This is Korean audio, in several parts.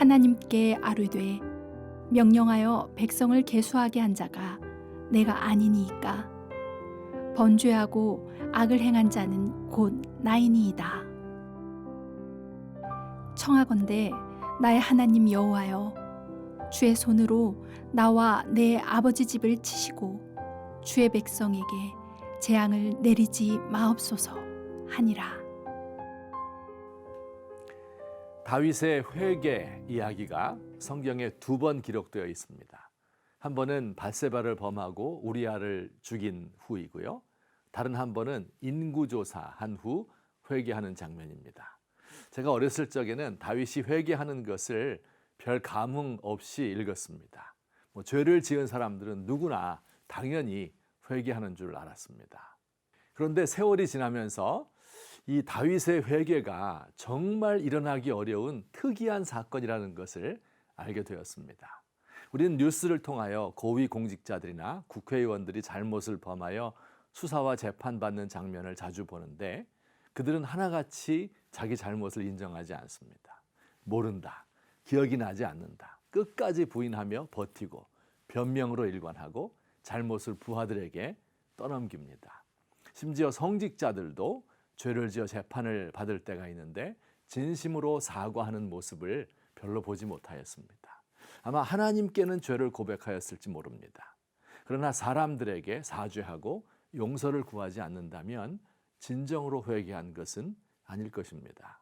하나님께 아뢰되 명령하여 백성을 계수하게 한 자가 내가 아니니이까. 번죄하고 악을 행한 자는 곧 나이니이다. 청하건대 나의 하나님 여호와여, 주의 손으로 나와 내 아버지 집을 치시고 주의 백성에게 재앙을 내리지 마옵소서 하니라. 다윗의 회개 이야기가 성경에 2번 기록되어 있습니다. 한 번은 밧세바를 범하고 우리아를 죽인 후이고요. 다른 한 번은 인구조사한 후 회개하는 장면입니다. 제가 어렸을 적에는 다윗이 회개하는 것을 별 감흥 없이 읽었습니다. 죄를 지은 사람들은 누구나 당연히 회개하는 줄 알았습니다. 그런데 세월이 지나면서 이 다윗의 회개가 정말 일어나기 어려운 특이한 사건이라는 것을 알게 되었습니다. 우리는 뉴스를 통하여 고위 공직자들이나 국회의원들이 잘못을 범하여 수사와 재판받는 장면을 자주 보는데 그들은 하나같이 자기 잘못을 인정하지 않습니다. 모른다, 기억이 나지 않는다, 끝까지 부인하며 버티고 변명으로 일관하고 잘못을 부하들에게 떠넘깁니다. 심지어 성직자들도 죄를 지어 재판을 받을 때가 있는데 진심으로 사과하는 모습을 별로 보지 못하였습니다. 아마 하나님께는 죄를 고백하였을지 모릅니다. 그러나 사람들에게 사죄하고 용서를 구하지 않는다면 진정으로 회개한 것은 아닐 것입니다.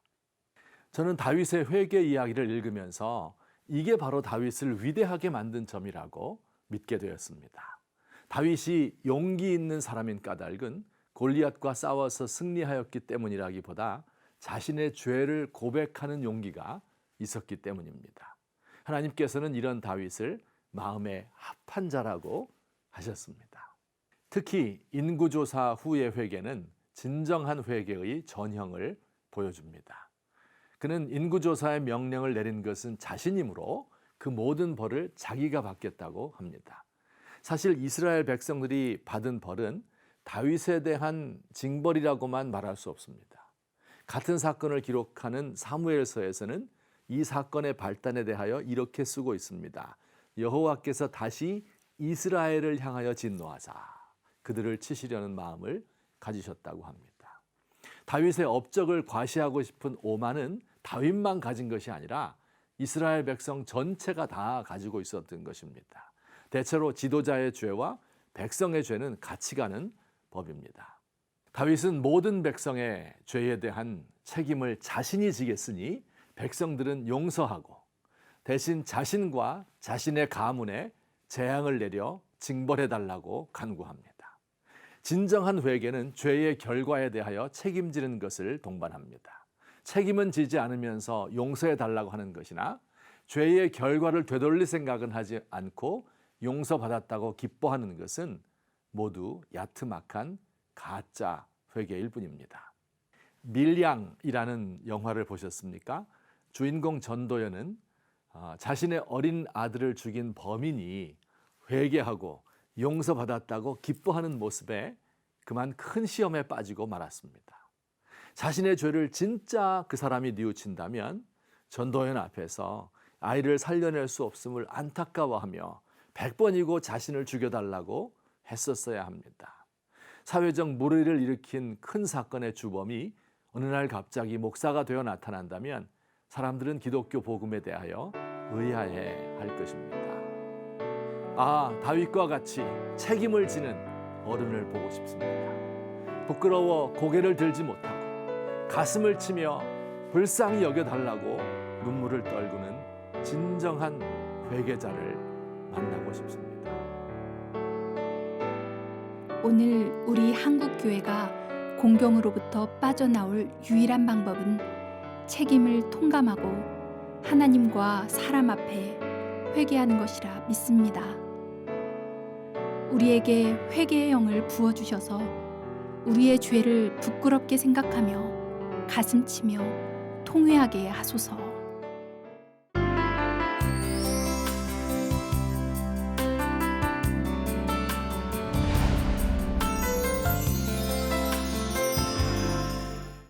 저는 다윗의 회개 이야기를 읽으면서 이게 바로 다윗을 위대하게 만든 점이라고 믿게 되었습니다. 다윗이 용기 있는 사람인 까닭은 골리앗과 싸워서 승리하였기 때문이라기보다 자신의 죄를 고백하는 용기가 있었기 때문입니다. 하나님께서는 이런 다윗을 마음에 합한 자라고 하셨습니다. 특히 인구조사 후의 회개는 진정한 회개의 전형을 보여줍니다. 그는 인구조사의 명령을 내린 것은 자신이므로 그 모든 벌을 자기가 받겠다고 합니다. 사실 이스라엘 백성들이 받은 벌은 다윗에 대한 징벌이라고만 말할 수 없습니다. 같은 사건을 기록하는 사무엘서에서는 이 사건의 발단에 대하여 이렇게 쓰고 있습니다. 여호와께서 다시 이스라엘을 향하여 진노하사 그들을 치시려는 마음을 가지셨다고 합니다. 다윗의 업적을 과시하고 싶은 오만은 다윗만 가진 것이 아니라 이스라엘 백성 전체가 다 가지고 있었던 것입니다. 대체로 지도자의 죄와 백성의 죄는 같이 가는 법입니다. 다윗은 모든 백성의 죄에 대한 책임을 자신이 지겠으니 백성들은 용서하고 대신 자신과 자신의 가문에 재앙을 내려 징벌해달라고 간구합니다. 진정한 회개는 죄의 결과에 대하여 책임지는 것을 동반합니다. 책임은 지지 않으면서 용서해달라고 하는 것이나 죄의 결과를 되돌릴 생각은 하지 않고 용서받았다고 기뻐하는 것은 모두 야트막한 가짜 회개일 뿐입니다. 밀양이라는 영화를 보셨습니까? 주인공 전도연은 자신의 어린 아들을 죽인 범인이 회개하고 용서받았다고 기뻐하는 모습에 그만 큰 시험에 빠지고 말았습니다. 자신의 죄를 진짜 그 사람이 뉘우친다면 전도연 앞에서 아이를 살려낼 수 없음을 안타까워하며 100번이고 자신을 죽여달라고 했었어야 합니다. 사회적 물의를 일으킨 큰 사건의 주범이 어느 날 갑자기 목사가 되어 나타난다면 사람들은 기독교 복음에 대하여 의아해 할 것입니다. 다윗과 같이 책임을 지는 어른을 보고 싶습니다. 부끄러워 고개를 들지 못하고 가슴을 치며 불쌍히 여겨달라고 눈물을 떨구는 진정한 회개자를 만나고 싶습니다. 오늘 우리 한국교회가 공경으로부터 빠져나올 유일한 방법은 책임을 통감하고 하나님과 사람 앞에 회개하는 것이라 믿습니다. 우리에게 회개의 영을 부어주셔서 우리의 죄를 부끄럽게 생각하며 가슴치며 통회하게 하소서.